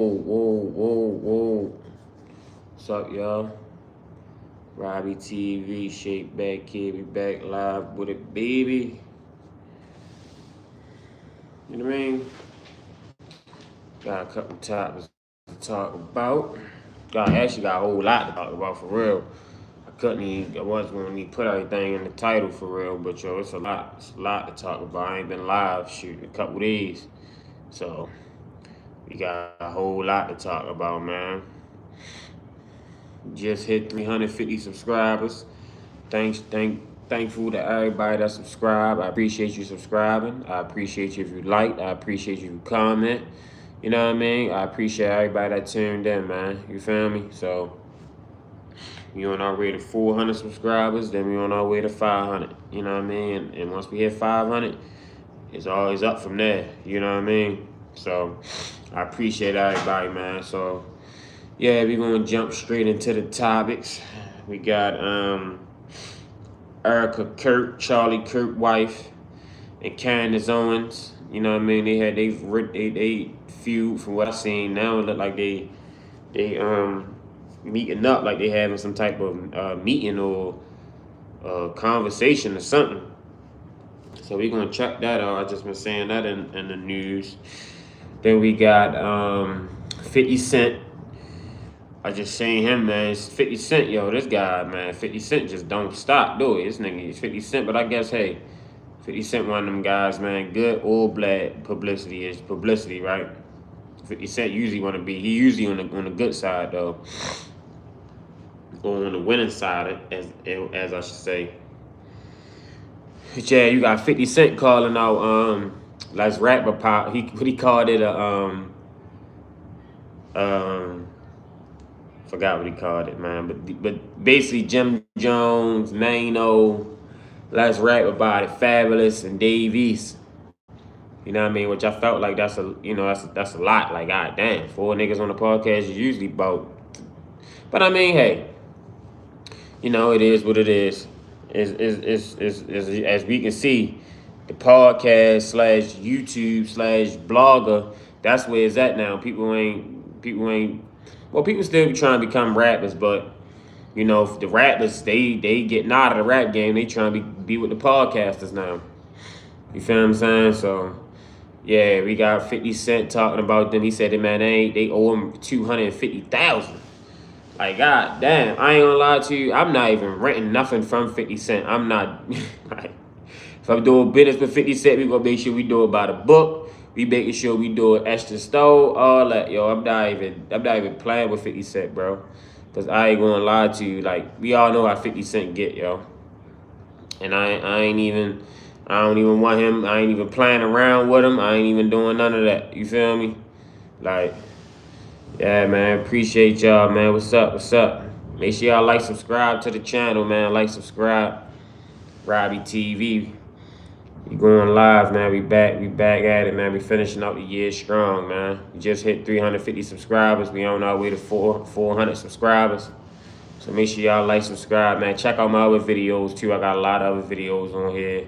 Whoa. What's up, y'all? Robbie TV, Shake Back Kid, we back live with it, baby. You know what I mean? Got a couple topics to talk about. Actually got a whole lot to talk about for real. I wasn't gonna even put everything in the title for real, but yo, it's a lot. It's a lot to talk about. I ain't been live shooting a couple days. So we got a whole lot to talk about, man. Just hit 350 subscribers. Thankful to everybody that subscribed. I appreciate you subscribing. I appreciate you if you like. I appreciate you if you comment. You know what I mean? I appreciate everybody that tuned in, man. You feel me? So we on our way to 400 subscribers, then we on our way to 500. You know what I mean? And once we hit 500, it's always up from there. You know what I mean? So I appreciate everybody, man. So yeah, we're gonna jump straight into the topics. We got Erika Kirk, Charlie Kirk wife, and Candance Owens. You know what I mean? They feud from what I seen. Now it look like they meeting up, like they having some type of meeting or conversation or something. So we're gonna check that out. I just been saying that in the news. Then we got 50 Cent. I just seen him, man. It's 50 Cent, yo. This guy, man. 50 Cent just don't stop, do it. This nigga is 50 Cent, but I guess, hey, 50 Cent one of them guys, man. Good or bad publicity is publicity, right? 50 Cent usually want to be, he usually on the good side, though. Or on the winning side, as I should say. But yeah, you got 50 Cent calling out, let's rap about, he called it forgot what he called it, man. But basically, Jim Jones, Mano, let's rap about it, Fabulous, and Dave East. You know what I mean? Which I felt like that's a lot. Like, god damn, 4 niggas on the podcast is usually about. But I mean, hey, you know it is what it is. Is as we can see, the podcast slash YouTube slash blogger. That's where it's at now. People ain't. Well, people still be trying to become rappers, but you know, the rappers, they getting out of the rap game. They trying to be with the podcasters now. You feel what I'm saying? So, yeah, we got 50 Cent talking about them. He said, man, they owe him $250,000. Like, god damn, I ain't gonna lie to you. I'm not even renting nothing from 50 Cent. I'm not, like, if I'm doing business with 50 Cent, we gonna make sure we do it by the book. We making sure we do it extra stove, all that. Yo, I'm not even playing with 50 Cent, bro. Cause I ain't gonna lie to you. Like, we all know how 50 Cent get, yo. And I don't even want him. I ain't even playing around with him. I ain't even doing none of that. You feel me? Like, yeah, man. Appreciate y'all, man. What's up? Make sure y'all like, subscribe to the channel, man. Like, subscribe. Robbie TV. We going live, man. We back at it, man. We finishing out the year strong, man. We just hit 350 subscribers. We on our way to 400 subscribers. So make sure y'all like, subscribe, man. Check out my other videos too. I got a lot of other videos on here.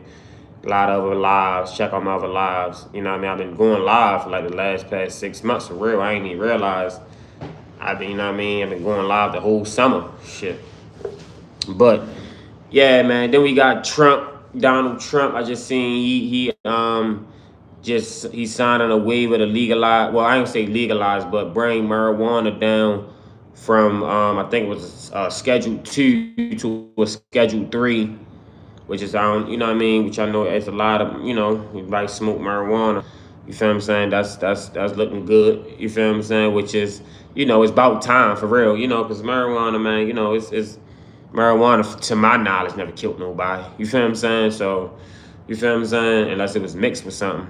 A lot of other lives. Check out my other lives. You know what I mean? I've been going live for like the past 6 months for real. I ain't even realized. You know what I mean? I've been going live the whole summer. Shit. But yeah, man. Then we got Donald Trump. I just seen he signing a waiver to legalize. Well, I ain't say legalize, but bring marijuana down from I think it was Schedule 2 to a Schedule 3, which is you know what I mean, which I know it's a lot of, you know, like smoke marijuana. You feel what I'm saying? That's looking good. You feel what I'm saying? Which is, you know, it's about time for real. You know, because marijuana, man, you know, it's marijuana, to my knowledge, never killed nobody. You feel what I'm saying? So, you feel what I'm saying? Unless it was mixed with something.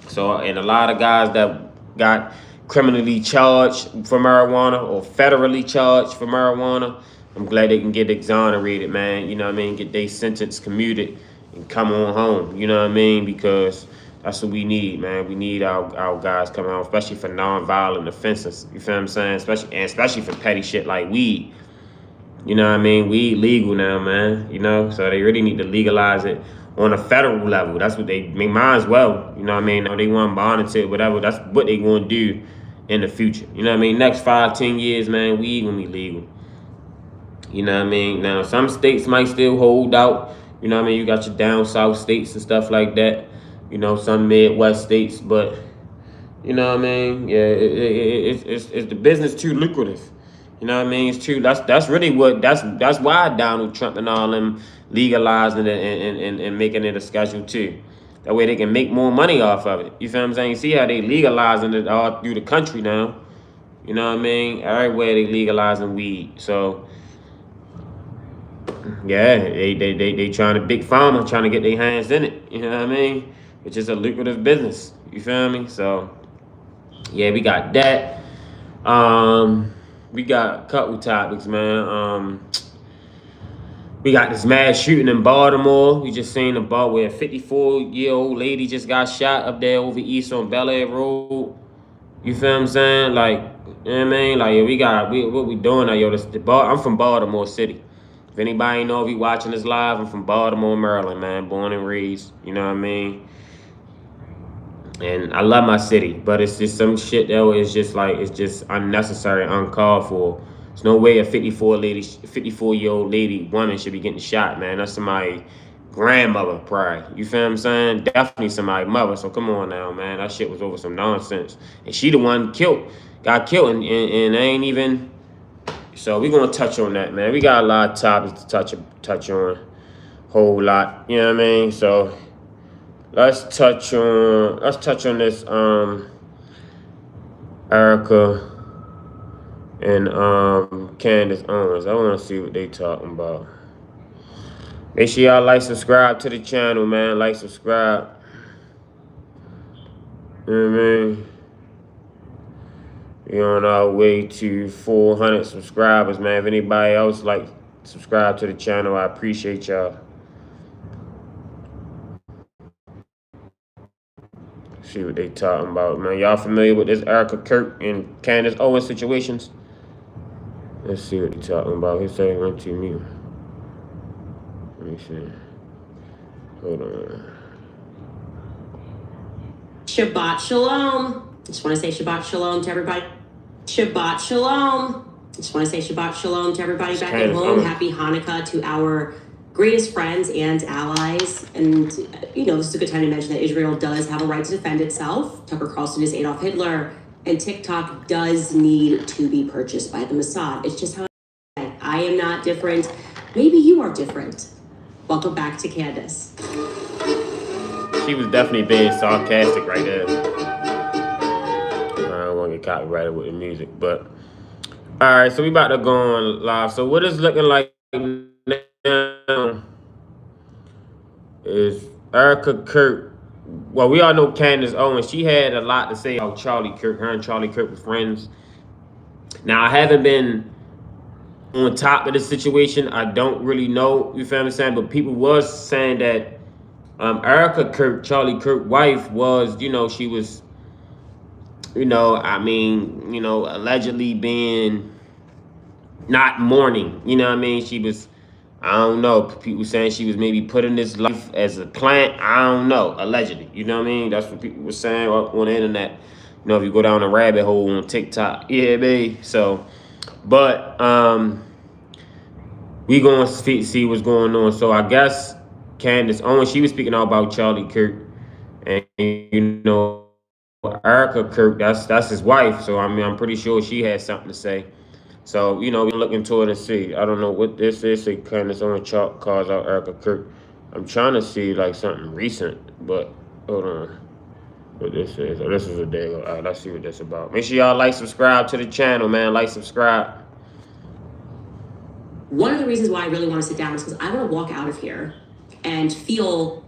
So, and a lot of guys that got criminally charged for marijuana or federally charged for marijuana, I'm glad they can get exonerated, man. You know what I mean? Get their sentence commuted and come on home. You know what I mean? Because that's what we need, man. We need our guys coming home, especially for non-violent offenses. You feel what I'm saying? Especially for petty shit like weed. You know what I mean? Weed legal now, man. You know, so they really need to legalize it on a federal level. That's what they might as well. You know what I mean? They want to monitor it, whatever. That's what they want to do in the future. You know what I mean? Next 5, 10 years, man, weed gonna be legal. You know what I mean? Now, some states might still hold out. You know what I mean? You got your down south states and stuff like that. You know, some Midwest states, but you know what I mean? Yeah, it's the business too lucrative. You know what I mean? It's too. That's really what that's why Donald Trump and all them legalizing it and making it a schedule too. That way they can make more money off of it. You feel what I'm saying? You see how they legalizing it all through the country now. You know what I mean? Everywhere they legalizing weed. So yeah, they trying to big pharma trying to get their hands in it. You know what I mean? Which is a lucrative business. You feel me? So yeah, we got that. We got a couple topics, man. We got this mass shooting in Baltimore. We just seen about where a 54-year-old lady just got shot up there over east on Bel Air Road. You feel what I'm saying? Like, you know what I mean? Like, what we doing now, yo? I'm from Baltimore City. If anybody know if you watching this live, I'm from Baltimore, Maryland, man. Born and raised. You know what I mean? And I love my city, but it's just some shit that is just like, it's just unnecessary, uncalled for. There's no way a 54-year-old lady woman should be getting shot, man. That's somebody's grandmother, probably. You feel what I'm saying? Definitely somebody's mother. So come on now, man. That shit was over some nonsense. And she the one got killed, and ain't even. So we gonna touch on that, man. We got a lot of topics to touch on, whole lot. You know what I mean? So let's touch on this Erika and Candance Owens. I want to see what they talking about. Make sure y'all like, subscribe to the channel, man. Like, subscribe. You know what I mean? We're on our way to 400 subscribers, man. If anybody else like subscribe to the channel, I appreciate y'all. See what they talking about, man. Y'all familiar with this Erika, Kirk, and Candance Owens situations? Let's see what they talking about. He said run to me. Let me see. Hold on. Shabbat Shalom. Just want to say Shabbat Shalom to everybody. Shabbat Shalom. Just want to say Shabbat Shalom to everybody back at home. Happy Hanukkah to our greatest friends and allies. And, you know, this is a good time to mention that Israel does have a right to defend itself. Tucker Carlson is Adolf Hitler. And TikTok does need to be purchased by the Mossad. It's just how I am not different. Maybe you are different. Welcome back to Candance. She was definitely being sarcastic right there. I don't want to get copyrighted with the music, but all right. So we about to go on live. So what it's looking like now is Erika, Kirk. Well, we all know Candance Owens. She had a lot to say about Charlie Kirk. Her and Charlie Kirk were friends. Now, I haven't been on top of the situation. I don't really know. You feel what I'm saying? But people was saying that Erika Kirk, Charlie Kirk's wife, was, you know, she was, you know, I mean, you know, allegedly being not mourning. You know what I mean? She was, I don't know. People saying she was maybe putting this life as a plant. I don't know. Allegedly. You know what I mean? That's what people were saying on the internet. You know, if you go down a rabbit hole on TikTok. Yeah, baby. So, but we going to see what's going on. So I guess Candance Owens, she was speaking all about Charlie Kirk. And, you know, Erika Kirk, that's his wife. So, I mean, I'm pretty sure she had something to say. So, you know, we're looking toward and see. I don't know what this is. Say Candance Owens calls out Erika Kirk. I'm trying to see, like, something recent. But, hold on. What this is. Oh, this is a day ago. All right, let's see what this is about. Make sure y'all like, subscribe to the channel, man. Like, subscribe. One of the reasons why I really want to sit down is because I want to walk out of here and feel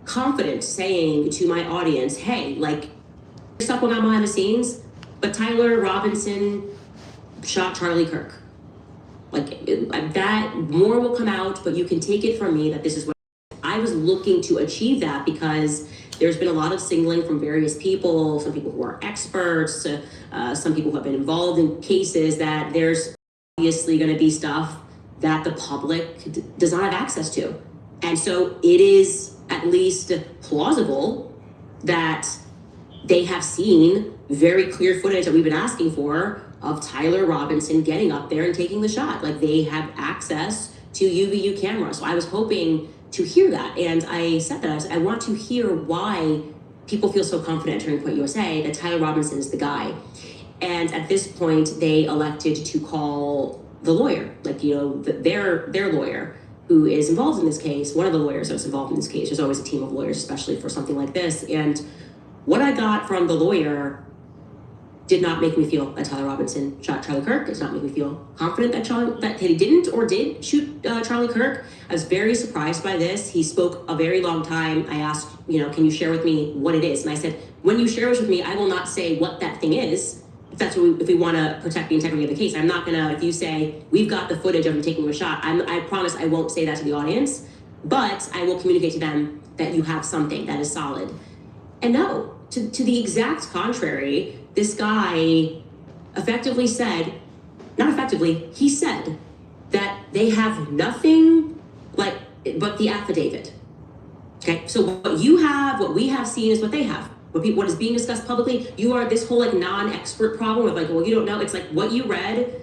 confident saying to my audience, hey, like, there's stuff going on behind the scenes, but Tyler Robinson shot Charlie Kirk. Like, that more will come out, but you can take it from me that this is what I was looking to achieve, that because there's been a lot of signaling from various people, some people who are experts, some people who have been involved in cases, that there's obviously going to be stuff that the public does not have access to. And so it is at least plausible that they have seen very clear footage that we've been asking for of Tyler Robinson getting up there and taking the shot. Like, they have access to UVU camera. So I was hoping to hear that. And I said that, I want to hear why people feel so confident at Turning Point USA that Tyler Robinson is the guy. And at this point, they elected to call the lawyer, like, you know, their lawyer who is involved in this case, one of the lawyers that's involved in this case. There's always a team of lawyers, especially for something like this. And what I got from the lawyer did not make me feel that Tyler Robinson shot Charlie Kirk. It did not make me feel confident that he didn't or did shoot Charlie Kirk. I was very surprised by this. He spoke a very long time. I asked, you know, can you share with me what it is? And I said, when you share this with me, I will not say what that thing is. If we want to protect the integrity of the case, I'm not gonna. If you say we've got the footage of him taking a shot, I promise I won't say that to the audience, but I will communicate to them that you have something that is solid. And no, to the exact contrary, this guy effectively said, not effectively, he said that they have nothing but the affidavit. Okay, so what we have seen is what they have. What is being discussed publicly, this whole like non-expert problem with like, well, you don't know. It's like what you read,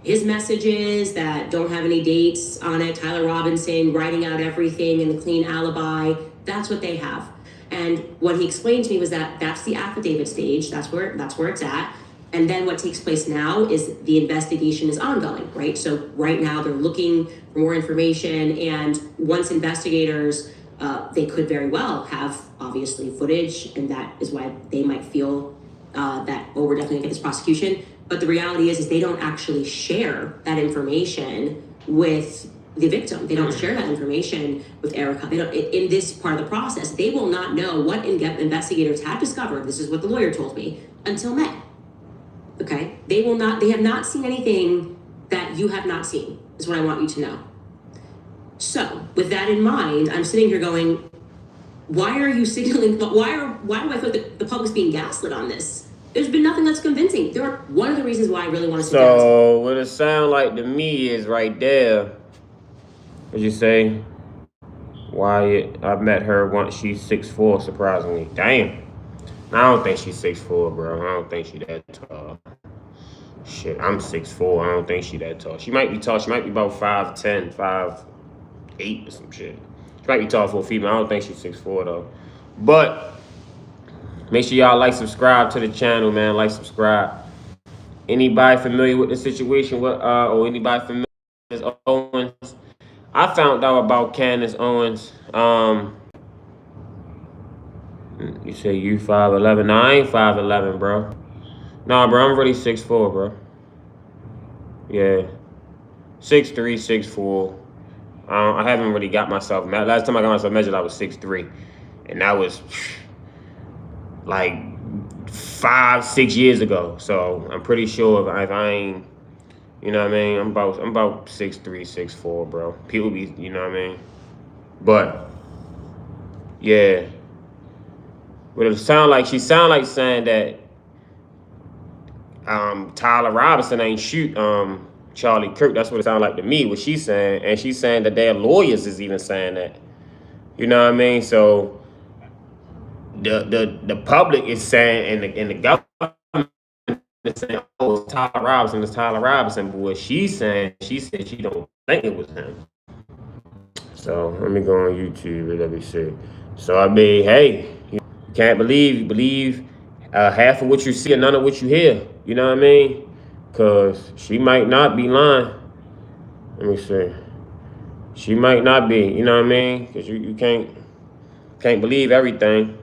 his messages that don't have any dates on it, Tyler Robinson writing out everything in the clean alibi, that's what they have. And what he explained to me was that that's the affidavit stage, that's where it's at. And then what takes place now is the investigation is ongoing, right? So right now they're looking for more information, and once investigators, they could very well have obviously footage, and that is why they might feel that, oh, we're definitely gonna get this prosecution. But the reality is they don't actually share that information with the victim. They don't share that information with Erika. They don't, in this part of the process, they will not know what investigators have discovered. This is what the lawyer told me until May. Okay, they have not seen anything that you have not seen, is what I want you to know. So with that in mind, I'm sitting here going, why are you signaling, why do I feel like the public's being gaslit on this? There's been nothing that's convincing. One of the reasons why I really want to sit down. So what it sound like to me is right there, as you say, Wyatt, I met her once, she's 6'4", surprisingly. Damn. I don't think she's 6'4", bro. I don't think she that tall. Shit, I'm 6'4". I don't think she that tall. She might be tall. She might be about 5'10", 5'8" or some shit. She might be tall for a female. I don't think she's 6'4" though. But make sure y'all like, subscribe to the channel, man. Like, subscribe. Anybody familiar with the situation with or anybody familiar with Owens? I found out about Candance Owens. You say you 5'11". No, I ain't 5'11", bro. Nah, bro, I'm really 6'4", bro. Yeah. 6'3", 6'4". I haven't really got myself measured. Last time I got myself measured, I was 6'3". And that was like 5-6 years ago. So I'm pretty sure if I ain't, you know what I mean? I'm about 6'3", 6'4", bro. People be, you know what I mean? But yeah. But it sound like she saying that Tyler Robinson ain't shoot Charlie Kirk. That's what it sounded like to me, what she's saying. And she's saying that their lawyers is even saying that. You know what I mean? So the public is saying, and the government is saying, oh, it's Tyler Robinson. But what she's saying, she said she don't think it was him. So let me go on YouTube and let me see. So I mean, hey, you can't believe half of what you see and none of what you hear. You know what I mean? Because she might not be lying. Let me see. She might not be. You know what I mean? Because you can't believe everything.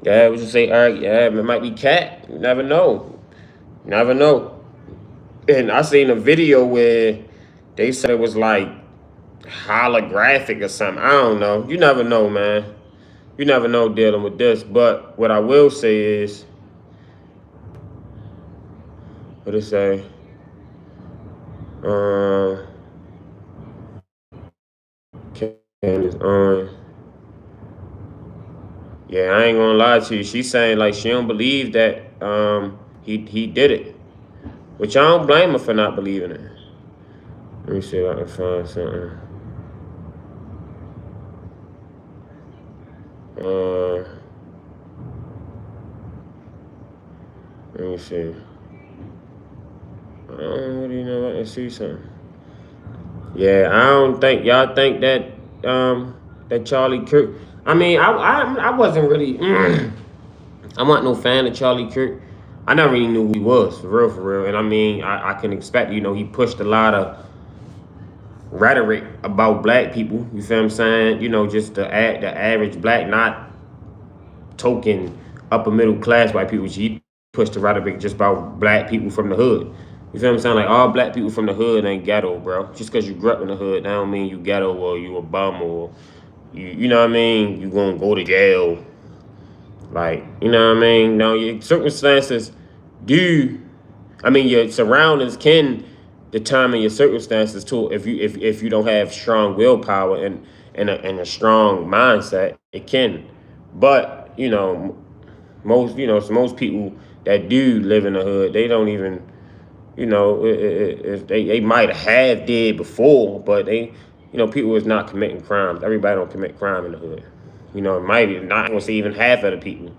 Yeah, what you say, Eric? Yeah, it might be cat. You never know. You never know. And I seen a video where they said it was like holographic or something. I don't know. You never know, man. You never know dealing with this. But what I will say is, what it say? Candance on. Yeah, I ain't gonna lie to you. She's saying like she don't believe that he did it, which I don't blame her for not believing it. Let me see if I can find something. Let me see. I don't really know. I can see something. Yeah, I don't think y'all think that that Charlie Kirk. I mean, I wasn't really. I'm not no fan of Charlie Kirk. I never really knew who he was, for real. And I mean, I can expect, he pushed a lot of rhetoric about black people. You feel what I'm saying? Just the average black, not token upper middle class white people. He pushed the rhetoric just about black people from the hood. You feel what I'm saying? Like, all black people from the hood ain't ghetto, bro. Just because you grew up in the hood, that don't mean you ghetto or you a bum or you know what I mean? You gonna go to jail. Like, you know what I mean? No, your circumstances your surroundings can determine your circumstances too. If you don't have strong willpower and a strong mindset, it can. But most people that do live in the hood, they don't even they might have did before, but people is not committing crimes. Everybody don't commit crime in the hood. It might be not. I gonna say even half of the people.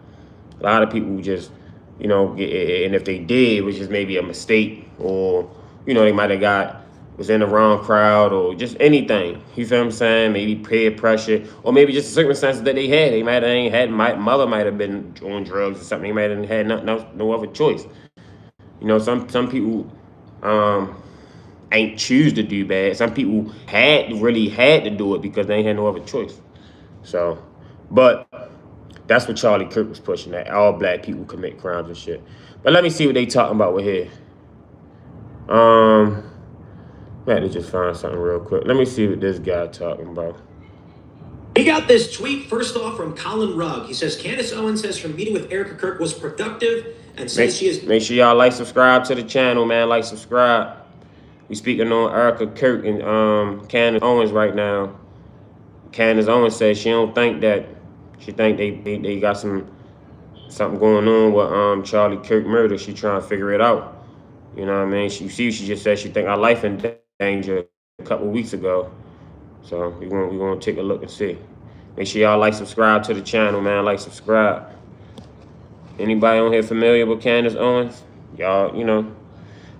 A lot of people just, and if they did, it was just maybe a mistake, or they might have was in the wrong crowd, or just anything. You feel what I'm saying? Maybe peer pressure, or maybe just the circumstances that they had. They might have ain't had. My mother might have been on drugs or something. They might have had no other choice. Some people ain't choose to do bad. Some people really had to do it because they ain't had no other choice. So, but that's what Charlie Kirk was pushing, that all black people commit crimes and shit. But let me see what they talking about with here. I had to just find something real quick. Let me see what this guy talking about. We got this tweet first off from Colin Rugg. He says, Candace Owens says her meeting with Erika Kirk was productive and says she is... Make sure y'all like, subscribe to the channel, man. Like, subscribe. We speaking on Erika Kirk and Candance Owens right now. Candance Owens says she don't think that... She think they got something going on with Charlie Kirk murder. She trying to figure it out. You know what I mean? She just said she think our life in danger a couple weeks ago. So we gonna take a look and see. Make sure y'all like, subscribe to the channel, man. Like, subscribe. Anybody on here familiar with Candance Owens? Y'all,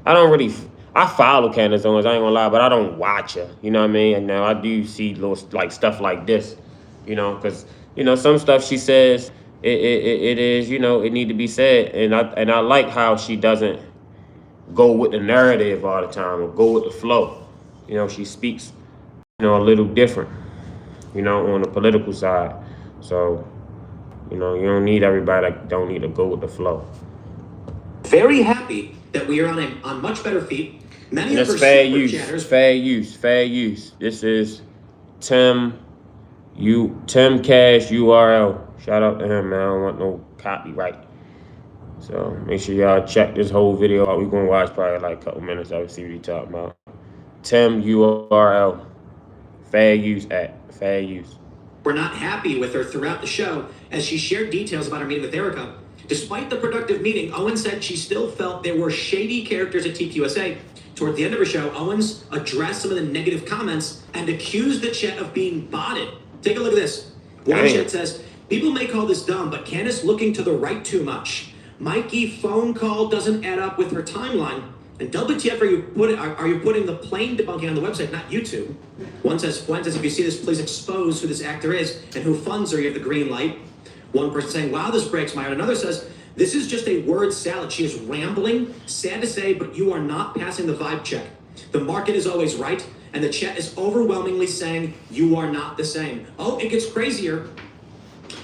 I follow Candance Owens, I ain't gonna lie, but I don't watch her. You know what I mean? And now I do see little stuff like this. Because some stuff she says, it is, it need to be said. And I like how she doesn't go with the narrative all the time or go with the flow. She speaks, a little different, on the political side. So, you don't need everybody that don't need to go with the flow. Very happy that we are on much better feet. Many of her fair super use, chatters... fair use. This is Tim Cash URL. Shout out to him, man. I don't want no copyright. So make sure y'all check this whole video out. We're gonna watch probably like a couple minutes of it, see what he talking about. Tim URL. Fair use. We're not happy with her throughout the show as she shared details about her meeting with Erika. Despite the productive meeting, Owens said she still felt there were shady characters at TQSA. Toward the end of her show, Owens addressed some of the negative comments and accused the chat of being botted. Take a look at this. One chat says, people may call this dumb, but Candace looking to the right too much. Mikey phone call doesn't add up with her timeline. And WTF are you putting the plain debunking on the website, not YouTube? One says, if you see this, please expose who this actor is and who funds her. You have the green light. One person saying, wow, this breaks my heart. Another says, this is just a word salad. She is rambling, sad to say, but you are not passing the vibe check. The market is always right, and the chat is overwhelmingly saying, you are not the same. Oh, it gets crazier.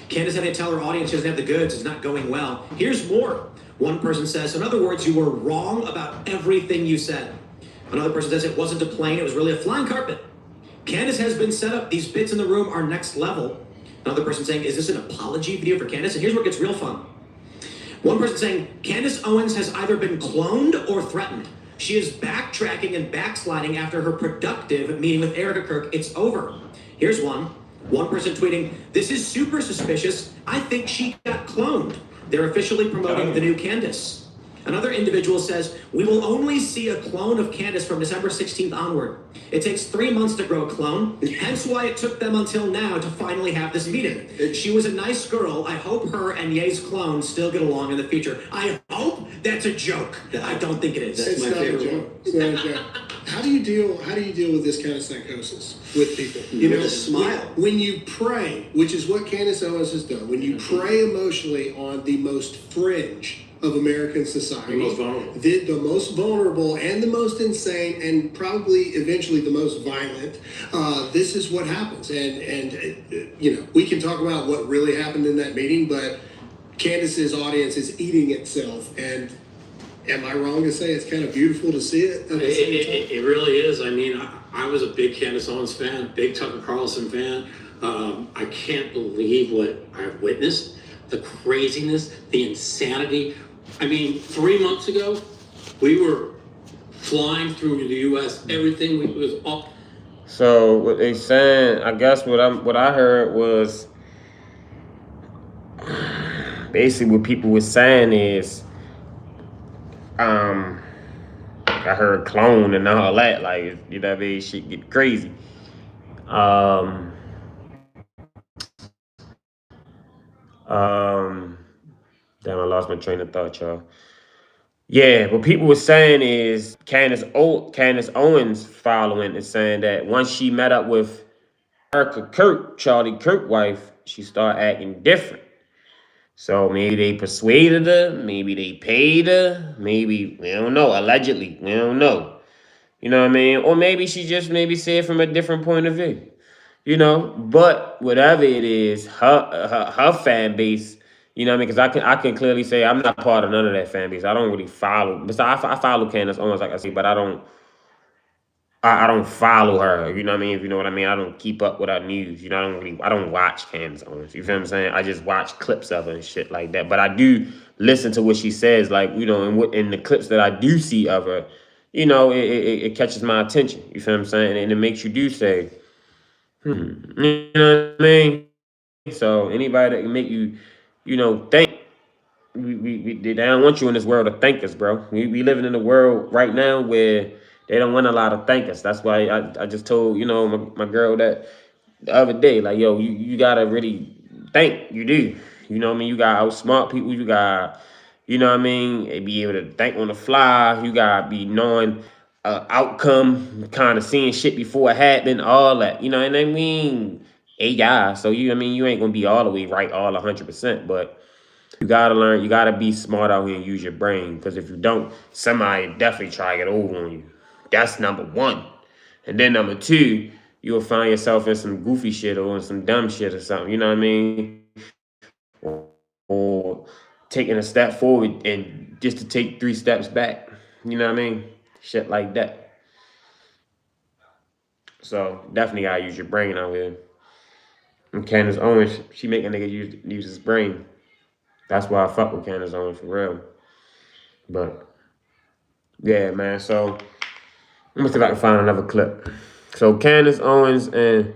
Candace had to tell her audience she doesn't have the goods. It's not going well. Here's more. One person says, in other words, you were wrong about everything you said. Another person says it wasn't a plane, it was really a flying carpet. Candace has been set up. These bits in the room are next level. Another person saying, is this an apology video for Candace? And here's where it gets real fun. One person saying, Candace Owens has either been cloned or threatened. She is backtracking and backsliding after her productive meeting with Erika Kirk. It's over. Here's one. One person tweeting, this is super suspicious. I think she got cloned. They're officially promoting the new Candace. Another individual says, we will only see a clone of Candance from December 16th onward. It takes 3 months to grow a clone, hence why it took them until now to finally have this meeting. She was a nice girl. I hope her and Ye's clone still get along in the future. I hope that's a joke. I don't think it is. It's my favorite joke. It's not a joke. How do you deal with this kind of psychosis with people? You know, with a smile. When you pray, which is what Candace Owens has done, when you pray emotionally on the most fringe of American society, the most vulnerable, the most vulnerable and the most insane, and probably eventually the most violent, this is what happens. And you know, we can talk about what really happened in that meeting, but Candace's audience is eating itself. And am I wrong to say it's kind of beautiful to see it? It really is. I mean, I was a big Candace Owens fan, big Tucker Carlson fan. I can't believe what I've witnessed, the craziness, the insanity. I mean, 3 months ago, we were flying through the U.S. Everything was up. So what they saying, I guess what I heard was basically what people were saying is, I heard clone and all that, like, you know what I mean, shit get crazy. Damn, I lost my train of thought, y'all. Yeah, what people were saying is Candace Owens following is saying that once she met up with Erika Kirk, Charlie Kirk wife, she started acting different. So maybe they persuaded her, maybe they paid her, maybe, we don't know, allegedly, we don't know. You know what I mean? Or maybe she just maybe see it from a different point of view. You know, but whatever it is, her fan base, you know what I mean? Because I can clearly say I'm not part of none of that fan base. I don't really follow. Besides, I follow Candace Owens, like I say, but I don't follow her. You know what I mean? If you know what I mean, I don't keep up with her news. You know, I don't watch Candance Owens. You feel what I'm saying? I just watch clips of her and shit like that. But I do listen to what she says. Like, you know, in the clips that I do see of her, you know, it catches my attention. You feel what I'm saying? And it makes you do say, you know what I mean? So anybody that can make you, you know, think. They don't want you in this world to thank us, bro. We living in a world right now where they don't want a lot of thankers. That's why I just told, you know, my girl that the other day, like, yo, you gotta really think. You do. You know what I mean? You gotta outsmart people. You gotta, you know what I mean, be able to think on the fly. You gotta be knowing outcome, kind of seeing shit before it happened, all that. You know what I mean? AI. So you ain't gonna be all the way right, all 100%, but you gotta learn, you gotta be smart out here and use your brain. Because if you don't, somebody definitely try to get over on you. That's number one. And then number two, you'll find yourself in some goofy shit or in some dumb shit or something, you know what I mean? Or taking a step forward and just to take 3 steps back. You know what I mean? Shit like that. So definitely gotta use your brain out here. And Candace Owens, she make a nigga use his brain. That's why I fuck with Candace Owens for real. But yeah, man. So let me see if I can find another clip. So Candace Owens and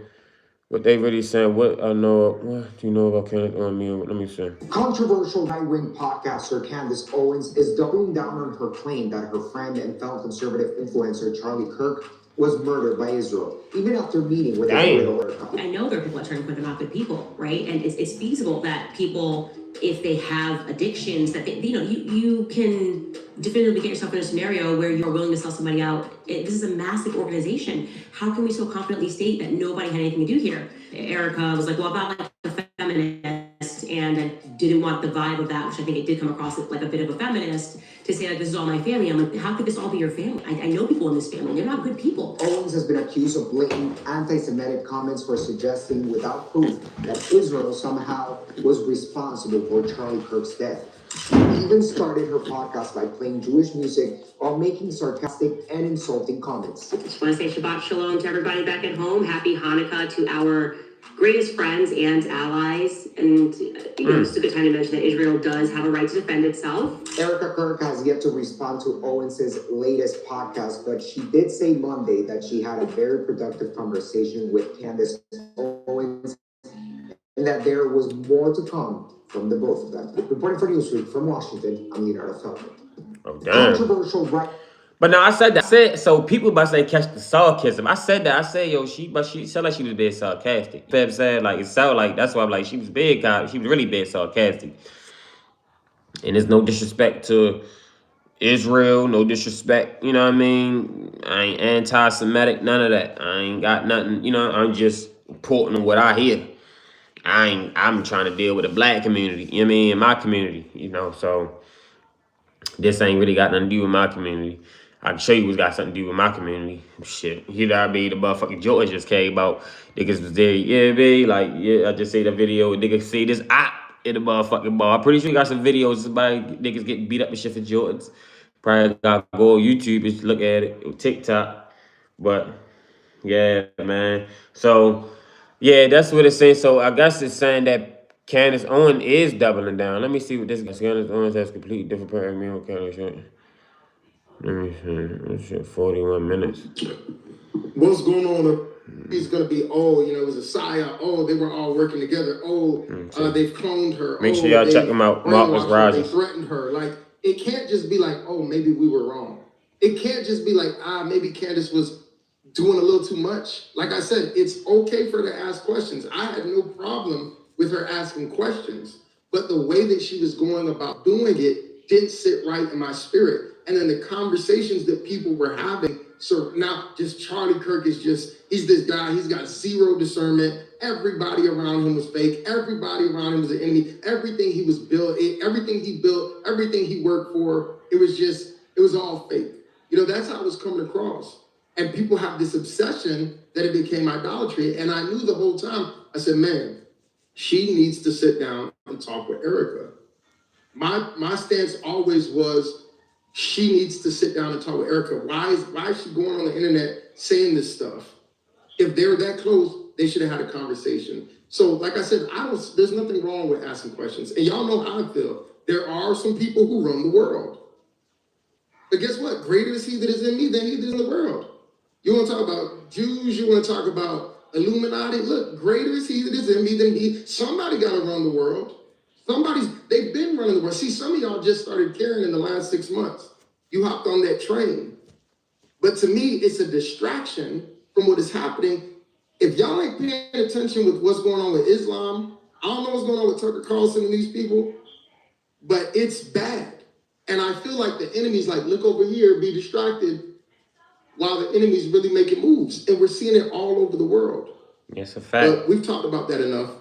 what they really saying. What do you know about Candace Owens? Let me see. Controversial right-wing podcaster Candace Owens is doubling down on her claim that her friend and fellow conservative influencer Charlie Kirk was murdered by Israel, even after meeting with Israel. I know there are people at turning point they're not good people, right? And it's feasible that people, if they have addictions, that they, you know, you can definitively get yourself in a scenario where you're willing to sell somebody out. This is a massive organization. How can we so confidently state that nobody had anything to do here? Erika was like, well, about like the feminist, and I didn't want the vibe of that, which I think it did come across like a bit of a feminist, to say like, this is all my family. I'm like, how could this all be your family? I know people in this family. They're not good people. Owens has been accused of blatant anti-Semitic comments for suggesting without proof that Israel somehow was responsible for Charlie Kirk's death. She even started her podcast by playing Jewish music while making sarcastic and insulting comments. I just want to say Shabbat Shalom to everybody back at home. Happy Hanukkah to our greatest friends and allies. And you know, it's a good time to mention that Israel does have a right to defend itself. Erika Kirk has yet to respond to Owens' latest podcast, but she did say Monday that she had a very productive conversation with Candace Owens and that there was more to come from the both of them. Reporting for Newsweek from Washington, I'm Leonardo Feldman. Oh, damn. Controversial, right? But now I said that. I said, so people about to say catch the sarcasm. I said that. I said, yo, she said like she was being sarcastic. You know what I'm saying? Like, it sounded like, that's why I'm like, she was really being sarcastic. And there's no disrespect to Israel, no disrespect, you know what I mean? I ain't anti-Semitic, none of that. I ain't got nothing, you know, I'm just reporting what I hear. I'm trying to deal with the black community, you know what I mean, in my community, you know, so this ain't really got nothing to do with my community. I can show you what's got something to do with my community. Shit. You know what I mean? The motherfucking George just came out. Niggas was there, yeah, babe. Like, yeah, I just say the video. Niggas see this in the motherfucking bar. I'm pretty sure you got some videos about niggas getting beat up and shit for Jordans. Probably gotta go on YouTube and look at it, or TikTok. But yeah, man. So yeah, that's what it's saying. So I guess it's saying that Candace Owens is doubling down. Let me see what this guy. Candace Owens has completely different paradigm on Candace. Let me see. This shit 41 minutes. What's going on? He's going to be, oh, you know, it was a psyop. Oh, they were all working together. Oh, they've cloned her. Make sure y'all check him out. Marcus Rogers. They threatened her. Like, it can't just be like, oh, maybe we were wrong. It can't just be like, maybe Candace was doing a little too much. Like I said, it's okay for her to ask questions. I had no problem with her asking questions, but the way that she was going about doing it didn't sit right in my spirit. And then the conversations that people were having. So now just Charlie Kirk is he's this guy, he's got zero discernment. Everybody around him was fake. Everybody around him was an enemy. Everything he was built, everything he built, everything he worked for, it was all fake. You know, that's how it was coming across. And people have this obsession that it became idolatry. And I knew the whole time, I said, man, she needs to sit down and talk with Erika. My stance always was, she needs to sit down and talk with Erika. Why is she going on the internet saying this stuff? If they're that close, they should have had a conversation. So, like I said, there's nothing wrong with asking questions. And y'all know how I feel. There are some people who run the world. But guess what? Greater is he that is in me than he that is in the world. You want to talk about Jews, you want to talk about Illuminati. Look, greater is he that is in me than he. Somebody got to run the world. They've been running the world. See, some of y'all just started caring in the last 6 months. You hopped on that train. But to me, it's a distraction from what is happening. If y'all ain't paying attention with what's going on with Islam, I don't know what's going on with Tucker Carlson and these people, but it's bad. And I feel like the enemy's like, look over here, be distracted, while the enemy's really making moves. And we're seeing it all over the world. Yes, a fact. But we've talked about that enough.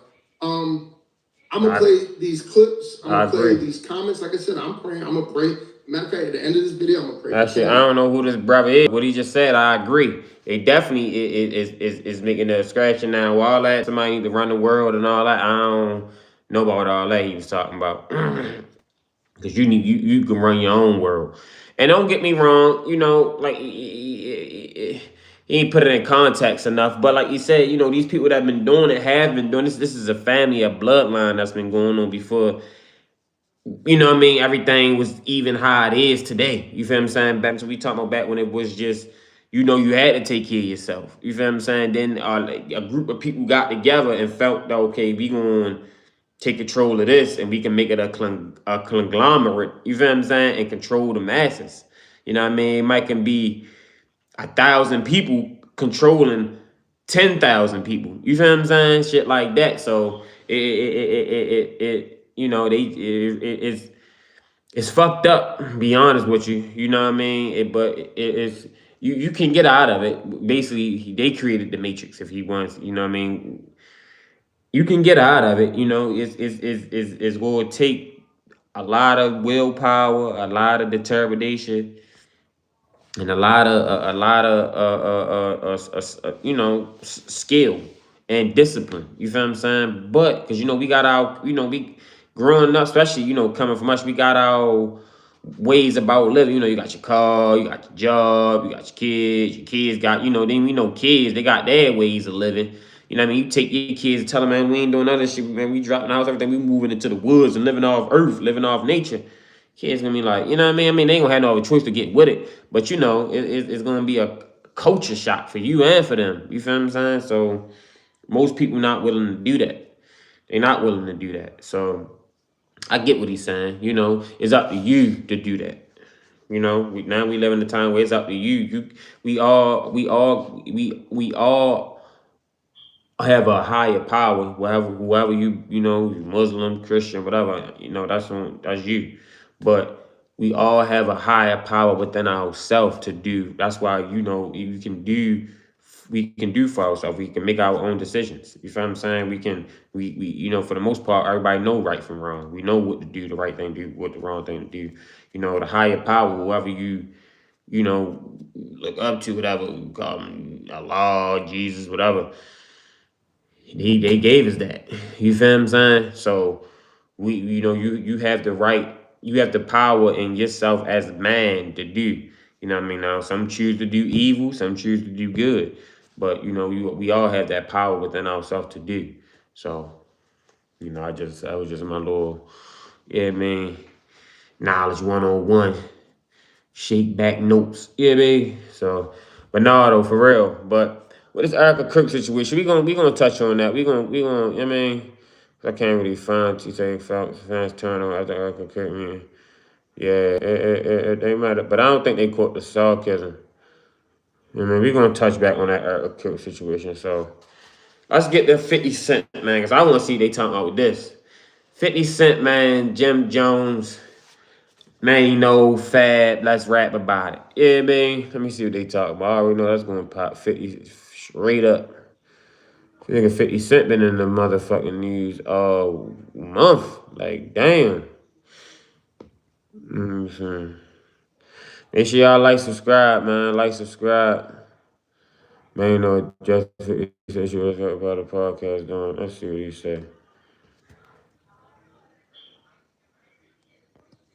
I'm going to play these clips. I'm going to play these comments. Like I said, I'm praying. I'm going to pray. Matter of fact, at the end of this video, I'm going to pray. That shit, I don't know who this brother is. What he just said, I agree. It definitely is making a scratching now. All that, somebody need to run the world and all that. I don't know about all that he was talking about. Because you can run your own world. And don't get me wrong, you know, like, he ain't put it in context enough. But like you said, you know, these people that have been doing it have been doing this. This is a family, a bloodline that's been going on before, you know what I mean, everything was even how it is today. You feel what I'm saying? Back to we talking about back when it was just, you know, you had to take care of yourself. You feel what I'm saying? Then a group of people got together and felt that, okay, we going to take control of this and we can make it a conglomerate, you feel what I'm saying, and control the masses. You know what I mean? It might can be 1,000 people controlling 10,000 people. You feel what I'm saying? Shit like that. So you know, it's fucked up, be honest with you. You know what I mean? You can get out of it. Basically, they created the Matrix if he wants, you know what I mean? You can get out of it, you know. It's going to take a lot of willpower, a lot of determination, and a lot of you know, skill and discipline. You feel what I'm saying? But because, you know, we got our, you know, we growing up, especially, you know, coming from us, we got our ways about living. You know, you got your car, you got your job, you got your kids got, you know, then we know kids, they got their ways of living. You know what I mean? You take your kids and tell them, man, we ain't doing none of this shit, man. We dropping the house, everything. We moving into the woods and living off earth, living off nature. Kids gonna be like, you know what I mean? I mean, they ain't gonna have no other choice to get with it. But, you know, it's gonna be a culture shock for you and for them. You feel what I'm saying? So most people not willing to do that. They're not willing to do that. So I get what he's saying. You know, it's up to you to do that. You know, now we live in a time where it's up to you. We all have a higher power, whoever you know, Muslim, Christian, whatever, you know, that's you. But we all have a higher power within ourselves to do. That's why, you know, we can do for ourselves. We can make our own decisions. You feel what I'm saying? We you know, for the most part, everybody know right from wrong. We know what to do, the right thing to do, what the wrong thing to do. You know, the higher power, whoever you know, look up to, whatever, call them Allah, Jesus, whatever. They gave us that. You feel what I'm saying? So we, you know, you have the right, you have the power in yourself as a man to do. You know what I mean? Now some choose to do evil, some choose to do good, but you know, we all have that power within ourselves to do. So you know, that was just my little, yeah, man, knowledge 101, shake back notes. Yeah, man. So, but no, though, for real. But with this Erika Kirk situation, we gonna touch on that. I mean, I can't really find to say fans turn on after Erika Kirk. Man. Yeah, they might have, but I don't think they caught the sarcasm. I mean, we're gonna touch back on that Erika Kirk situation. So let's get the 50 Cent, man, because I want to see they talking about this. 50 Cent, man, Jim Jones, man, you know, Fab, let's rap about it. Yeah, man. Let me see what they talking about. I already know that's gonna pop 50 straight up. Nigga 50 Cent been in the motherfucking news all month. Like, damn. Mm-hmm. Make sure y'all like, subscribe, man. Like, subscribe. Man, you know, just 50 said she was about the podcast doing. Let's see what he said.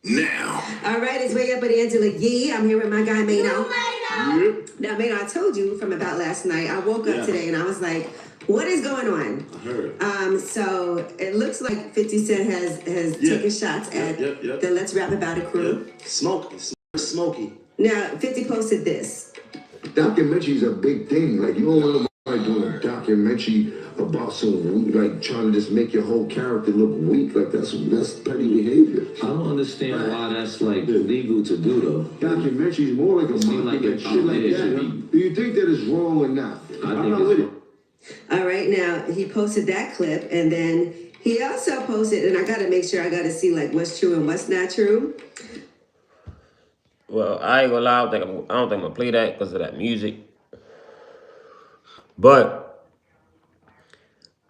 Now. All right, it's way up at Angela Yee. I'm here with my guy Mano. Yep. Now, Mano, I told you from about last night. I woke up today and I was like, what is going on? I heard. So it looks like 50 Cent has taken shots at the Let's Rap About It crew. Smoky. Now, 50 posted this. Documentaries are a big thing. Like, you don't want nobody doing a documentary about some, like, trying to just make your whole character look weak. Like, that's petty behavior. I don't understand why that's, like, legal to do, though. Documentaries more like a like shit like that. Do you think that is wrong or not? I'm not with it. All right, now, he posted that clip, and then he also posted, and I got to make sure I got to see, like, what's true and what's not true. Well, I ain't gonna lie, I don't think I'm gonna play that because of that music. But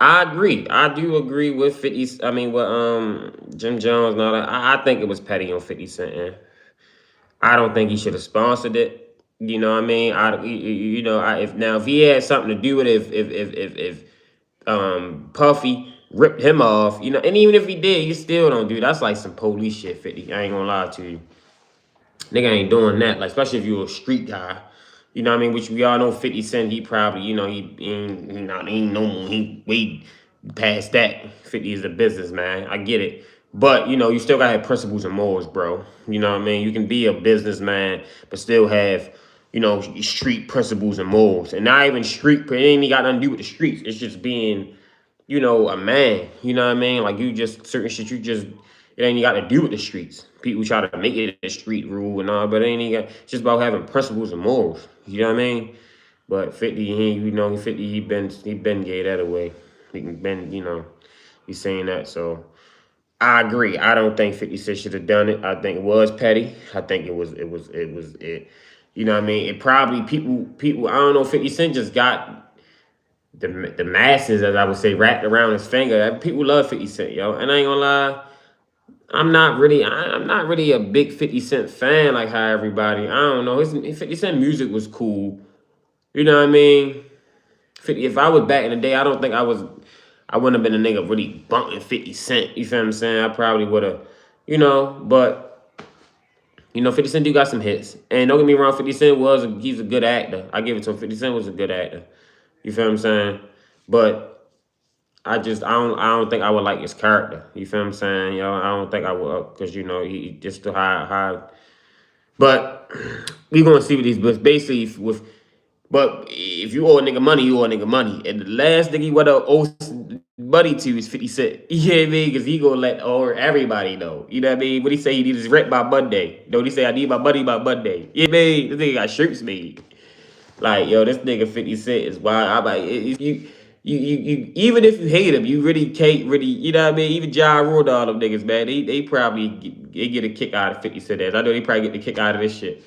I agree. I do agree with 50. I mean, with Jim Jones and all that. I think it was petty on 50 Cent. I don't think he should have sponsored it. You know what I mean? If he had something to do with it, if Puffy ripped him off, you know, and even if he did, you still don't do. That's like some police shit, 50. I ain't gonna lie to you. Nigga ain't doing that, like, especially if you're a street guy. You know what I mean? Which we all know 50 Cent, he probably, you know, he way past that. 50 is a businessman. I get it. But, you know, you still gotta have principles and morals, bro. You know what I mean? You can be a businessman, but still have, you know, street principles and morals. And not even street, it ain't even got nothing to do with the streets. It's just being, you know, a man. You know what I mean? Like, you just, certain shit, it ain't got to do with the streets. People try to make it a street rule and all, but it ain't even got, it's just about having principles and morals. You know what I mean? But 50, he been gay that away. He been, you know, he's saying that. So I agree. I don't think 50 Cent should have done it. I think it was petty. I think it was. You know what I mean? It probably people. I don't know. 50 Cent just got the masses, as I would say, wrapped around his finger. People love 50 Cent, yo. And I ain't gonna lie. I'm not really a big 50 Cent fan like how everybody. I don't know. His 50 Cent music was cool. You know what I mean? 50, if I was back in the day, I don't think I wouldn't have been a nigga really bumping 50 Cent. You feel what I'm saying? I probably would have, you know, but, you know, 50 Cent do got some hits. And don't get me wrong, 50 Cent he's a good actor. I give it to him. 50 Cent was a good actor. You feel what I'm saying? But I don't think I would like his character. You feel what I'm saying? Yo, I don't think I would, because, you know, he just too high. But we gonna see what these, but basically with But if you owe a nigga money, you owe a nigga money. And the last nigga you want to owe money to is 50 Cent. You know what I mean? Because he gonna let everybody know. You know what I mean? What he say he needs his rent by Monday. Don't he say I need my money by Monday? You know what I mean? This nigga got shirts made. Like, yo, this nigga 50 Cent is wild. I'm like, you even if you hate him, you really can't really, you know what I mean? Even Ja Rule, all them niggas, man, they probably get a kick out of 50 Cent ass. I know they probably get the kick out of this shit.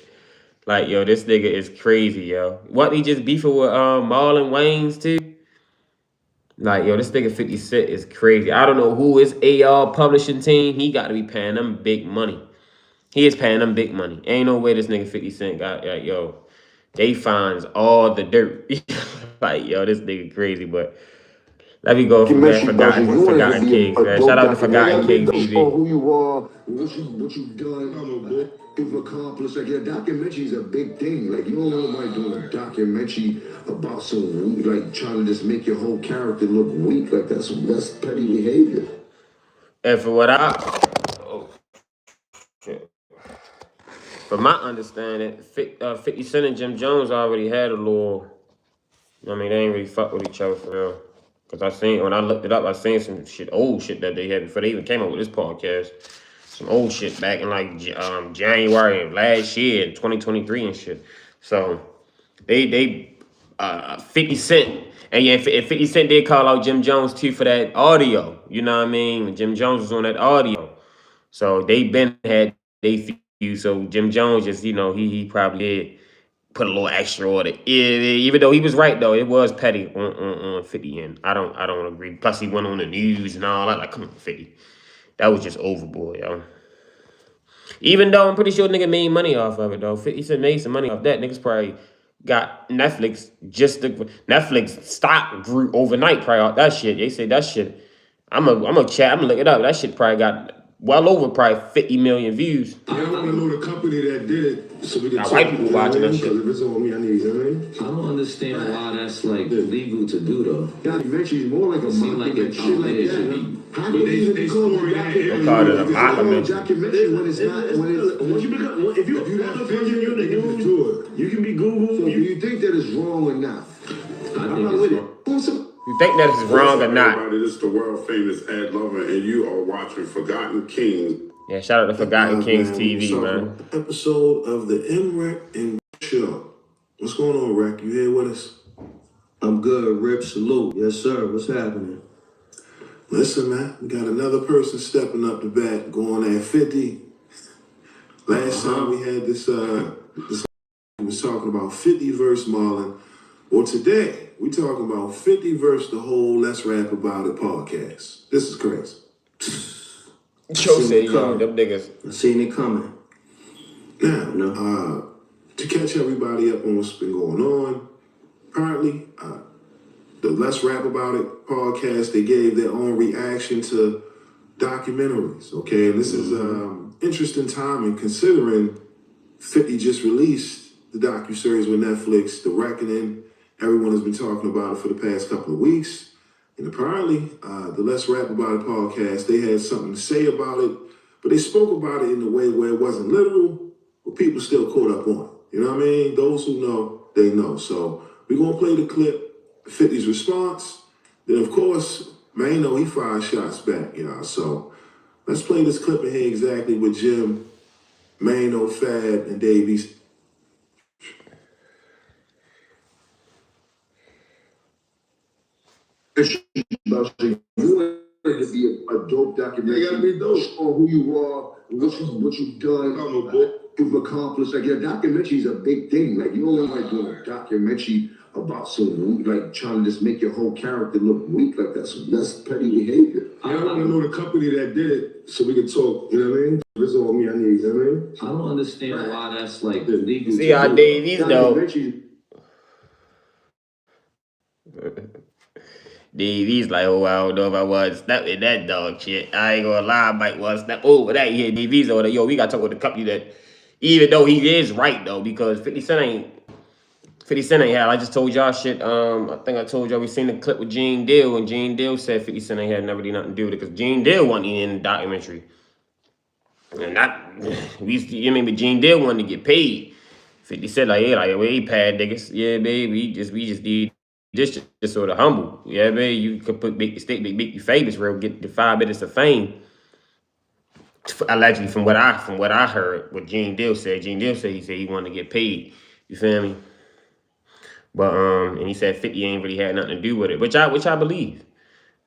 Like, yo, this nigga is crazy, yo. What, he just beefing with Marlon Wayans too? Like, yo, this nigga 50 Cent is crazy. I don't know who is AR publishing team. He got to be paying them big money. He is paying them big money. Ain't no way this nigga 50 Cent got, like, yo, they finds all the dirt. Like, yo, this nigga crazy, but let me go from that Forgotten Kings, man. Shout out to Forgotten Kings TV. Who you are, what you've done, you've accomplished. Like, your documentary is a big thing. Like, you don't want nobody doing a documentary about some, like, trying to just make your whole character look weak. Like, that's petty behavior. And for what from my understanding, 50 Cent and Jim Jones already had a little, I mean, they ain't really fuck with each other for real. Because when I looked it up, I seen some shit, old shit that they had before they even came up with this podcast. Some old shit back in like January of last year, in 2023 and shit. So they 50 Cent, and yeah, 50 Cent did call out Jim Jones too for that audio. You know what I mean? When Jim Jones was on that audio. So they been had they feud. So Jim Jones just, you know, he probably did put a little extra on it. Even though he was right though, it was petty on 50, and I don't agree. Plus he went on the news and all that. Like, come on, 50. That was just overboard, yo. Even though I'm pretty sure nigga made money off of it though. 50 Cent made some money off that. Niggas probably got Netflix Netflix stock grew overnight probably off that shit. They say that shit. I'm gonna look it up. That shit probably got well over probably 50 million views. I want to know the company that did it, so we can Now, white people watching that shit. Because if it's on me, I need, you know what I mean? I don't understand why that's like legal to do though. Documentary is more like a It seems like it should be. How do you even call it They call it a documentary. documentary when it's not, Once you become, if you're that opinion, you're the news, do it. you can be Google. So do you think that is wrong or not? I think it's wrong. You think that is wrong or not? Everybody, this is the world famous Ed Lover, and you are watching Forgotten Kings. Yeah, shout out to Forgotten Kings TV, man. Episode of the MREC and show. What's going on, Rec? You here with us? I'm good, Rip. Salute. Yes, sir. What's happening? Listen, man, we got another person stepping up the bat, going at 50. Last time we had this we was talking about 50 versus Marlon. Well, today we talking about 50 versus the whole Let's Rap About It podcast. This is crazy. Joe said, yo, them niggas. I seen it coming. Now, to catch everybody up on what's been going on, apparently, the Let's Rap About It podcast, they gave their own reaction to documentaries, okay? And this is interesting timing considering 50 just released the docuseries with Netflix, The Reckoning. Everyone has been talking about it for the past couple of weeks. And apparently, the Let's Rap About It podcast, they had something to say about it, but they spoke about it in a way where it wasn't literal, but people still caught up on it. You know what I mean? Those who know, they know. So we're going to play the clip, 50's response. Then, of course, Mano, he fired shots back, y'all. So let's play this clip and hear exactly what Jim, Mano, Fab, and Davies. You want it to be a dope documentary. It gotta be dope. On who you are, what you've done, you've accomplished. Like, your documentary is a big thing. Like, you don't want to doing a documentary about some, like, trying to just make your whole character look weak. Like, that's petty behavior. I want to know the company that did it, so we can talk. You know what I mean? If it's on me, I need. You know what I mean? I don't understand why that's like legal. See how Davies though. Davies like, oh, I don't know if I want to snap in that dog shit. I ain't gonna lie, I might want to snap over that. Yeah, Davies over there. Yo, we gotta talk with the company that, even though he is right though, because 50 Cent ain't had. I just told y'all shit. I think I told y'all we seen the clip with Gene Deal, and Gene Deal said 50 Cent ain't had never did nothing to do with it, because Gene Deal wasn't in the documentary. And that, you mean, but Gene Deal wanted to get paid. 50 said like, yeah, like we pad niggas. Yeah, baby, we just need this just sort of humble. Yeah, man, you could make you famous, real get the 5 minutes of fame. Allegedly, from what I heard, what Gene Deal said. Gene Deal said he wanted to get paid. You feel me? But and he said 50 ain't really had nothing to do with it, which I believe.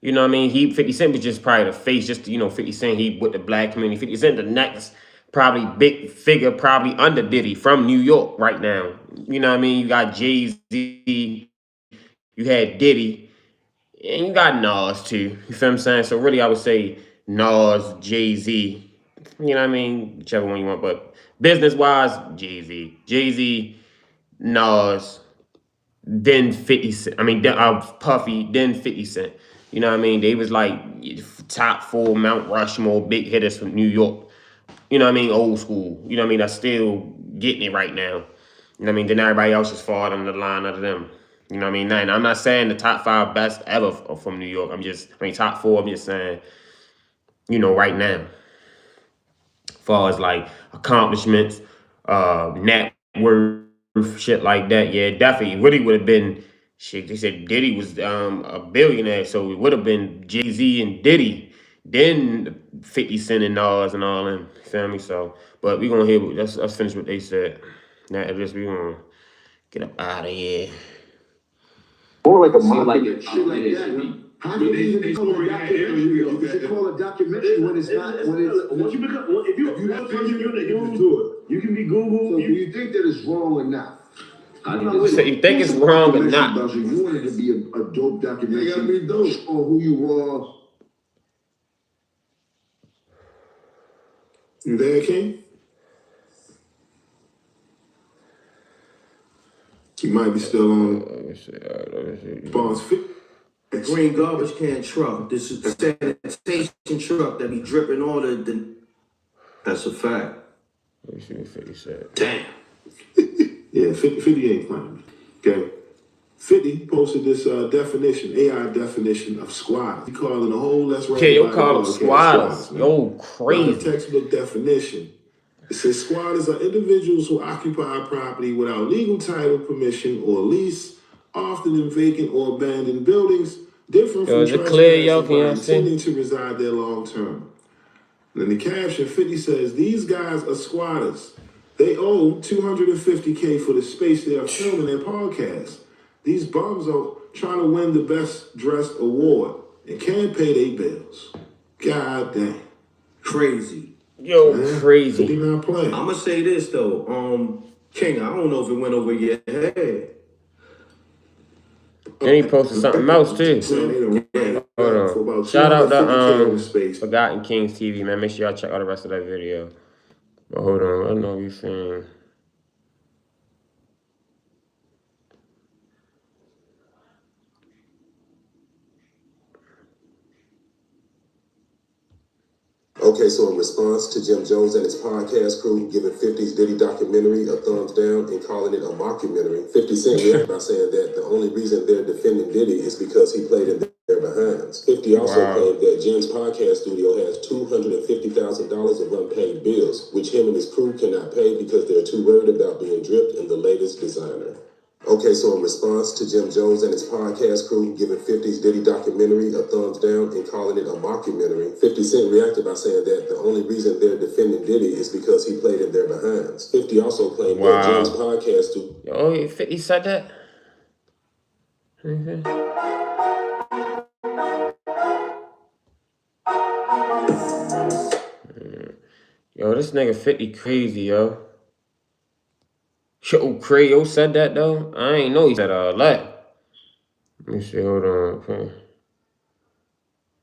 You know what I mean? 50 Cent was just probably the face, just 50 Cent, he with the black community. 50 Cent the next probably big figure, probably under Diddy from New York right now. You know what I mean? You got Jay-Z, you had Diddy, and you got Nas too. You feel what I'm saying? So really I would say Nas, Jay-Z, you know what I mean? Whichever one you want, but business-wise, Jay-Z. Jay-Z, Nas, then 50 Cent. I mean, Puffy, then 50 Cent. You know what I mean? They was like top 4 Mount Rushmore big hitters from New York. You know what I mean? Old school. You know what I mean? That's still getting it right now. You know what I mean? Then everybody else just fall under the line of them. You know what I mean? Now, I'm not saying the top 5 best ever from New York. Top 4, I'm just saying, right now. As far as like accomplishments, net worth, shit like that. Yeah, definitely. Really would have been shit. They said Diddy was a billionaire, so it would have been Jay-Z and Diddy, then 50 Cent and Nas and all them. Feel me? So, but we gonna hear. Let's finish what they said. Now, we gonna get up out of here. More like a shit like that. How do you call a documentary? You should call a documentary when it's not. Once you become, if you have pictures, you can be Google. So do you think that it's wrong or not? So you think it's wrong or not? You want it to be a dope documentary. You gotta be dope on who you are. You there, King? You might be still on. Let me see. Bonds fit. A green garbage can truck. This is a sanitation truck that be dripping all the. That's a fact. Let me see what 50 said. Damn. Yeah, 50 ain't playing. Okay. 50 posted this definition, AI definition of squatters. He calling the whole Let's Rap. Okay, you call them squatters. Yo, crazy. The textbook definition. It says squatters are individuals who occupy property without legal title, permission, or lease, often in vacant or abandoned buildings, different from trespassers by intending to reside there long term. And in the caption, 50 says, these guys are squatters. They owe $250K for the space they are filming their podcast. These bums are trying to win the Best Dressed award and can't pay their bills. God damn. Crazy. Yo, man, crazy. He not playing. I'ma say this though, King, I don't know if it went over your head. And he posted something else too. Hold on. Shout out to Forgotten Kings TV, man. Make sure y'all check out the rest of that video. But hold on, I don't know what you're saying. Okay, so in response to Jim Jones and his podcast crew giving 50's Diddy documentary a thumbs down and calling it a mockumentary, 50 Cent reacted by saying that the only reason they're defending Diddy is because he played in their behinds. 50 also claimed that Jim's podcast studio has $250,000 of unpaid bills, which him and his crew cannot pay because they're too worried about being dripped in the latest designer. Okay, so in response to Jim Jones and his podcast crew giving 50's Diddy documentary a thumbs down and calling it a mockumentary, 50 Cent reacted by saying that the only reason they're defending Diddy is because he played in their behinds. 50 also claimed that Jim's podcast too. Oh, 50 said that? Yo, this nigga 50 crazy, yo. Yo, Crayo said that though? I ain't know he said all that. Let me see, hold on. Okay.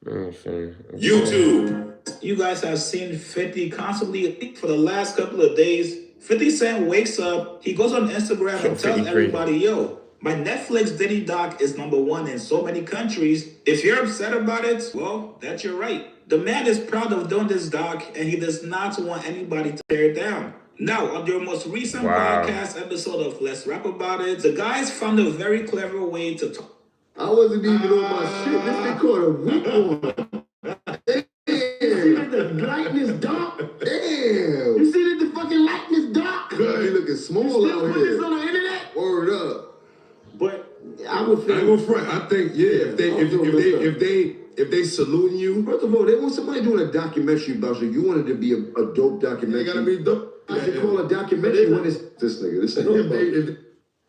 Let me see. Okay. YouTube. You guys have seen 50 constantly, I think for the last couple of days. 50 Cent wakes up, he goes on Instagram and tells everybody, yo, my Netflix Diddy doc is #1 in so many countries. If you're upset about it, well, that's your right. The man is proud of doing this doc and he does not want anybody to tear it down. Now, on their most recent podcast episode of Let's Rap About It, the guys found a very clever way to talk. I wasn't even on my shit. This thing caught a weak one. Damn. You see that the lightness dark? Damn. You see that the fucking lightness dark? He looking small out here. Put this on the internet? Word up. But I would I feel. ain't gonna front. I think if they saluting you, First of all, they want somebody doing a documentary about you. You want it to be a dope documentary. it gotta be dope. I should call a documentary when it's this nigga. This ain't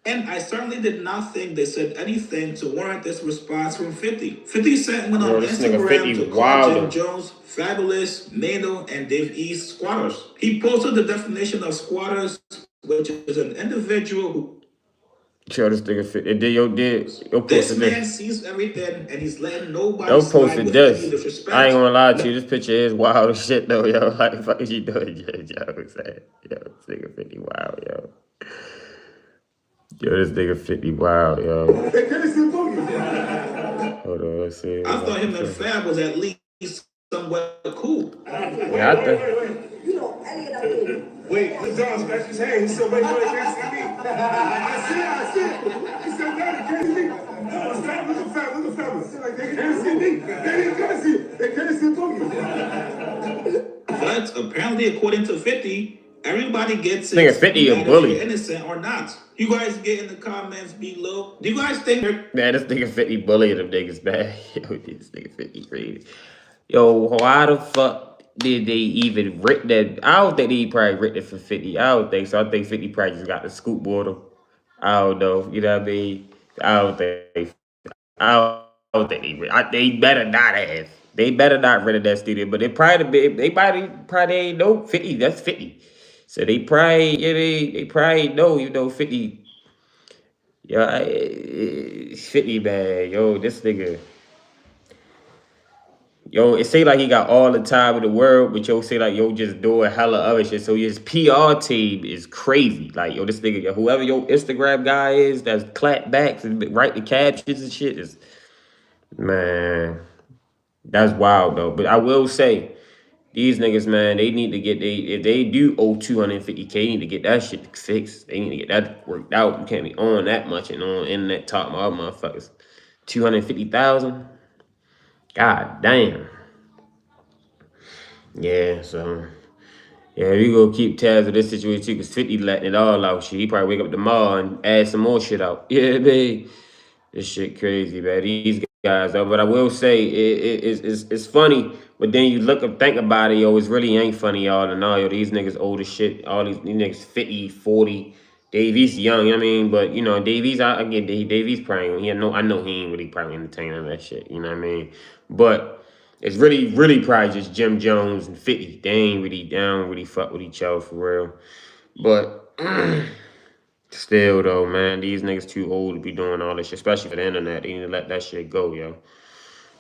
And I certainly did not think they said anything to warrant this response from 50. 50 Cent went on this nigga Instagram 50 to call wildin'. Jim Jones, Fabulous, Mano, and Dave East squatters. He posted the definition of squatters, which is an individual who. Yo, this nigga 50. And then yo This posted man this. sees everything and he's letting nobody Yo slide posted with any this. disrespect. I ain't gonna lie to you. This picture is wild as shit though, yo. Like the fuck is you doing, yo? Yo, this nigga 50 wild, yo. Yo, this nigga 50 wild, yo. Hold on, let's see. I thought him and Fab was at least somewhat cool. Yeah, I think. wait, the dog scratched his hand. He said, wait, you can't see me. I see it. He said, no, they can't see me. No, stop, look at Fab, look at Fab. He said, like, they can't see me. They can't see it. They can't see Boogie. But apparently, according to 50, everybody gets Nigga, it. 50 a if bully. you're innocent or not. You guys get in the comments below. Do you guys think Man, this nigga 50 bullying them niggas, man. Yo, this nigga 50 crazy. Yo, why the fuck did they even write that? I don't think they probably written it for 50. I don't think so. I think 50 probably just got the scoop board him. I don't know. You know what I mean? I don't think they better not have. They better not rent that studio, but they probably ain't know 50. That's 50. So they probably, they probably know, 50. Yo, 50, man. Yo, this nigga. Yo, it say like he got all the time in the world, but yo say like yo just doing hella other shit. So his PR team is crazy. Like yo, this nigga, whoever your Instagram guy is that's clapbacks and write the captions and shit is, man, that's wild though. But I will say, these niggas, man, they need to get if they do owe 250K, they need to get that shit fixed. They need to get that worked out. You can't be on that much and on internet talking about motherfuckers. 250,000. God damn. Yeah, so yeah, we gonna keep tabs of this situation too, cause 50 letting it all out. Shit, he probably wake up tomorrow and add some more shit out. Yeah, babe. This shit crazy, man. These guys, though. But I will say it's funny. But then you look and think about it, yo, it really ain't funny, y'all. And all, yo, these niggas old as shit. All these niggas 50, 40. Davies young, you know what I mean? But, you know, Davies, I get Davies probably, I know he ain't really probably entertaining that shit, you know what I mean? But it's really probably just Jim Jones and 50. They don't really fuck with each other for real. But still, though, man, these niggas too old to be doing all this shit, especially for the internet. They need to let that shit go, yo.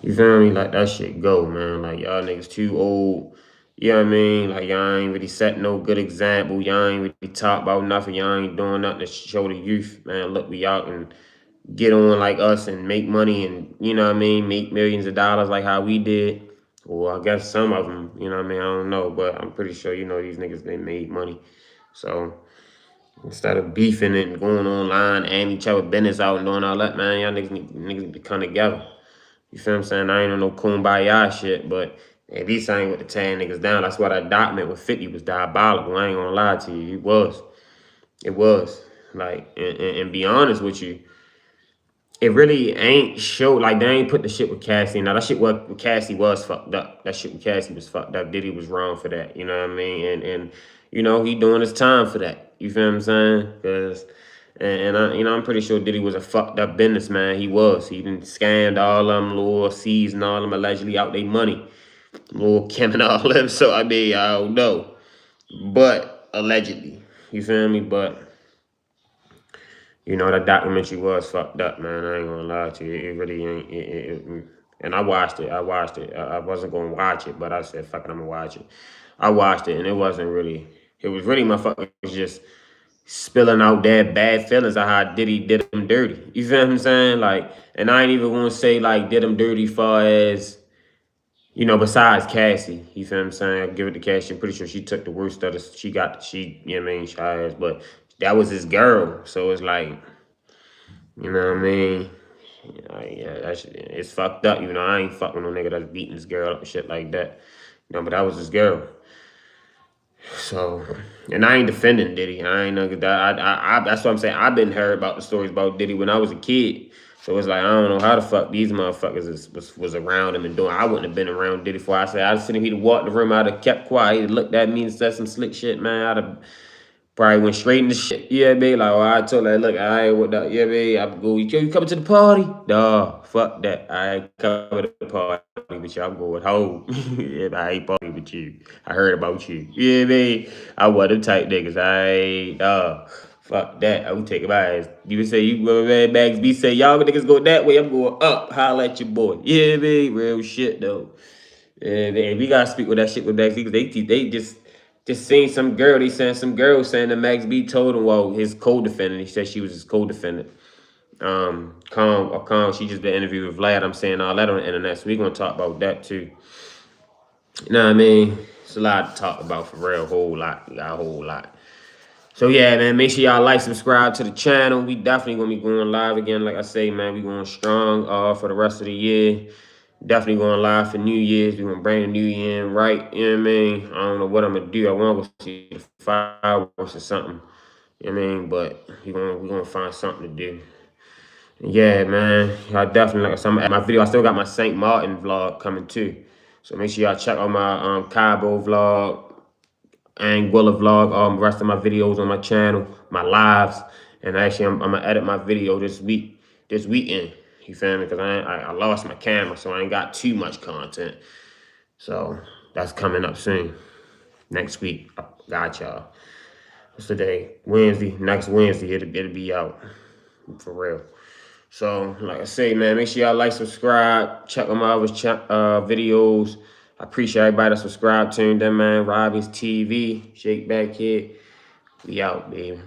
You feel me? Let that shit go, man. Like, y'all niggas too old. You know what I mean? Like, y'all ain't really set no good example. Y'all ain't really talk about nothing. Y'all ain't doing nothing to show the youth, man. Look, we out and get on like us and make money and, you know what I mean, make millions of dollars like how we did. Well, I guess some of them, you know what I mean? I don't know, but I'm pretty sure, these niggas, they made money. So instead of beefing and going online and each other business out and doing all that, man, y'all niggas need to come together. You feel what I'm saying? I ain't on no kumbaya shit, but at least I ain't with the tearing niggas down. That's why that document with 50 was diabolical. I ain't gonna lie to you. It was. It was. Like, and be honest with you, it really ain't showed, like, they ain't put the shit with Cassie. Now, that shit with Cassie was fucked up. That shit with Cassie was fucked up. Diddy was wrong for that, you know what I mean? And he doing his time for that. You feel what I'm saying? Because... And I'm pretty sure Diddy was a fucked up businessman. He was. He done scammed all them Lil C's and all them allegedly out their money. Lil Kim and all them. So, I mean, I don't know. But, allegedly. You feel me? But, that documentary was fucked up, man. I ain't gonna lie to you. It really ain't. And I watched it. I wasn't gonna watch it, but I said, fuck it, I'm gonna watch it. I watched it, and it wasn't really... It was really motherfuckers just... spilling out their bad feelings of how Diddy did him dirty. You feel what I'm saying? Like, and I ain't even gonna say like did him dirty far as, besides Cassie. You feel what I'm saying? I'll give it to Cassie. I'm pretty sure she took the worst of it. You know what I mean? Shy ass, but that was his girl. So it's like, you know what I mean? Like, yeah, that shit, it's fucked up. I ain't fucking no nigga that's beating his girl up and shit like that. But that was his girl. So, and I ain't defending Diddy. I ain't know I that's what I'm saying. I've been heard about the stories about Diddy when I was a kid. So it's like I don't know how the fuck these motherfuckers was around him and doing. I wouldn't have been around Diddy before. I said I'd seen him. He'd walked the room. I'd have kept quiet. He'd looked at me and said some slick shit, man. I'd have probably went straight in the shit. Yeah, babe. Like, I told her, look, I ain't what up. Yeah, babe. I go, you coming to the party? Nah, fuck that. I ain't coming to the party with you. I'm going home. Yeah, I ain't party with you. I heard about you. Yeah, babe. I was them type niggas. I ain't, fuck that. I would take my ass. You would say, you go, man, Max B say, y'all niggas go that way. I'm going up. Holla at your boy. Yeah, babe. Real shit, though. Yeah, man. We got to speak with that shit with Max B because they just seen some girl. They saying some girl saying that Max B told him, well, his co-defendant. He said she was his co-defendant. Calm. She just did an interview with Vlad. I'm saying all that on the internet. So we're gonna talk about that too. You know what I mean? It's a lot to talk about for real. Whole lot. We got a whole lot. So yeah, man, make sure y'all like, subscribe to the channel. We definitely gonna be going live again. Like I say, man, we going strong for the rest of the year. Definitely going live for New Year's. We're gonna bring the new year in right. You know what I mean? I don't know what I'm gonna do. I wanna go see the fireworks or something. You know what I mean? But we're gonna find something to do. Yeah, man. I definitely like some of my video. I still got my St. Martin vlog coming too. So make sure y'all check out my Cabo vlog, Anguilla vlog, all the rest of my videos on my channel, my lives. And actually, I'm gonna edit my video this weekend. You feel me? Because I lost my camera, so I ain't got too much content. So that's coming up soon. Next week, I got y'all. What's today? Wednesday. Next Wednesday, it'll be out. For real. So, like I say, man, make sure y'all like, subscribe, check on my other videos. I appreciate everybody that subscribed, tuned in, man. Robbie's TV, Shake Back Kid. We out, baby.